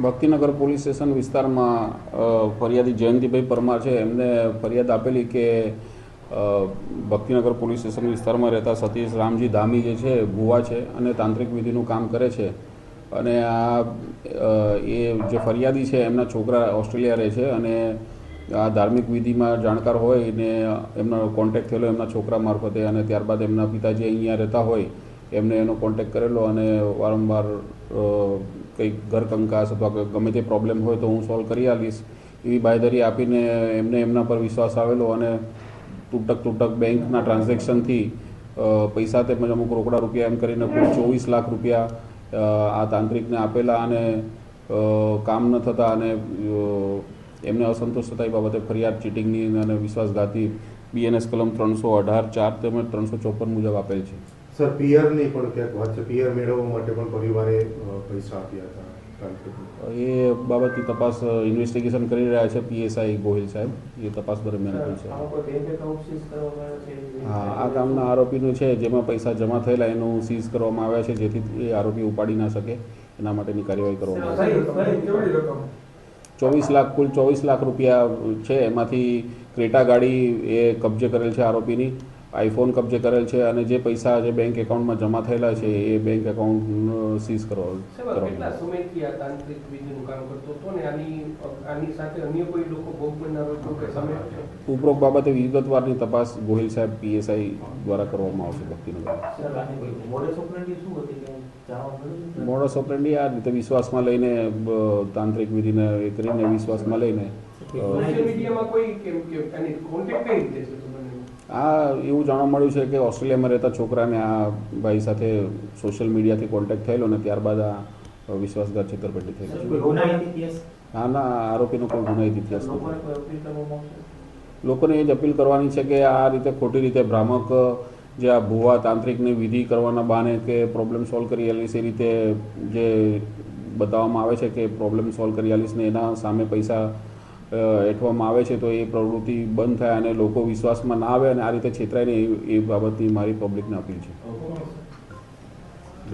Bhaktinagar police station વિસ્તારમાં ફરિયાદી જયંતિભાઈ પરમાર છે, એમને ફરિયાદ આપેલી કે ભક્તિનગર પોલીસ સ્ટેશન વિસ્તારમાં રહેતા સતીશ રામજી ધામી જે છે ભુવા છે અને તાંત્રિક વિધિનું કામ કરે છે. અને એ જે ફરિયાદી છે એમના છોકરા ઓસ્ટ્રેલિયા રહે છે અને આ ધાર્મિક વિધિમાં જાણકાર હોય ને એમનો કોન્ટેક્ટ થયેલો એમના છોકરા મારફતે, અને ત્યારબાદ એમના પિતાજી અહીંયા રહેતા હોય એમને એનો કોન્ટેક્ટ કરેલો અને વારંવાર કંઈક ઘર કંકાસ અથવા ગમે તે પ્રોબ્લેમ હોય તો હું સોલ્વ કરી આવીશ એવી બાંયધરી આપીને એમને એમના પર વિશ્વાસ આવેલો અને તૂટક બેંકના ટ્રાન્ઝેક્શનથી પૈસા તેમજ અમુક રોકડા રૂપિયા એમ કરીને કુલ 24 લાખ રૂપિયા આ તાંત્રિકને આપેલા અને કામ ન થતાં અને એમને અસંતોષ થતા એ બાબતે ફરિયાદ ચીટિંગની અને વિશ્વાસઘાતી BNS કલમ 318(4) તેમજ 354 મુજબ આપેલ છે. સર, પીઆરની પણ ક્યાંક વાત છે, પીઆર મેળવવા માટે પણ પરિવારે પૈસા આપ્યા હતા. એ બાબતની તપાસ ઇન્વેસ્ટિગેશન કરી રહ્યા છે PSI ગોહિલ સાહેબ, એ તપાસ દરમિયાન છે. હા, આ કામના આરોપીનું છે જેમાં પૈસા જમા થયેલા એનું સીઝ કરવામાં આવ્યા છે જેથી એ આરોપી ઉપાડી ના શકે એના માટેની કાર્યવાહી કરવામાં આવે છે. 24 લાખ, કુલ 24 લાખ રૂપિયા છે. એમાંથી ક્રેટા ગાડી એ કબજે કરેલ છે આરોપીની, આઈફોન કબજે કરેલ છે અને જે પૈસા જે બેંક એકાઉન્ટમાં જમા થયેલા છે એ બેંક એકાઉન્ટ સીઝ કરવામાં. ઉપરોક્ત બાબતે વિગતવારની તપાસ ગોહિલ સાહેબ PSI દ્વારા કરવામાં આવશે. ભક્તિનગર મોડસ ઓપરેન્ડી આ રીતે વિશ્વાસમાં લઈને તાંત્રિક વિધિને એ કરીને વિશ્વાસમાં લઈને એવું જાણવા મળ્યું છે કે ઓસ્ટ્રેલિયામાં રહેતા છોકરાને આ ભાઈ સાથે સોશિયલ મીડિયાથી કોન્ટેક્ટ થયેલો અને ત્યારબાદ આ વિશ્વાસઘાત છેતરપિંડી થયેલી. ના, આરોપીનો કોઈ ગુનાહિત ઇતિહાસ નથી. લોકોને એ જ અપીલ કરવાની છે કે આ રીતે ખોટી રીતે ભ્રામક જે આ ભુવા તાંત્રિકની વિધિ કરવાના બહાને કે પ્રોબ્લેમ સોલ્વ કરી આલીશ એ રીતે જે બતાવવામાં આવે છે કે પ્રોબ્લેમ સોલ્વ કરી આલીશ ને એના સામે પૈસા એઠવામાં આવે છે તો એ પ્રવૃત્તિ બંધ થાય અને લોકો વિશ્વાસમાં ના આવે અને આ રીતે છેતરાય ને એ બાબતની મારી પબ્લિકને અપીલ છે.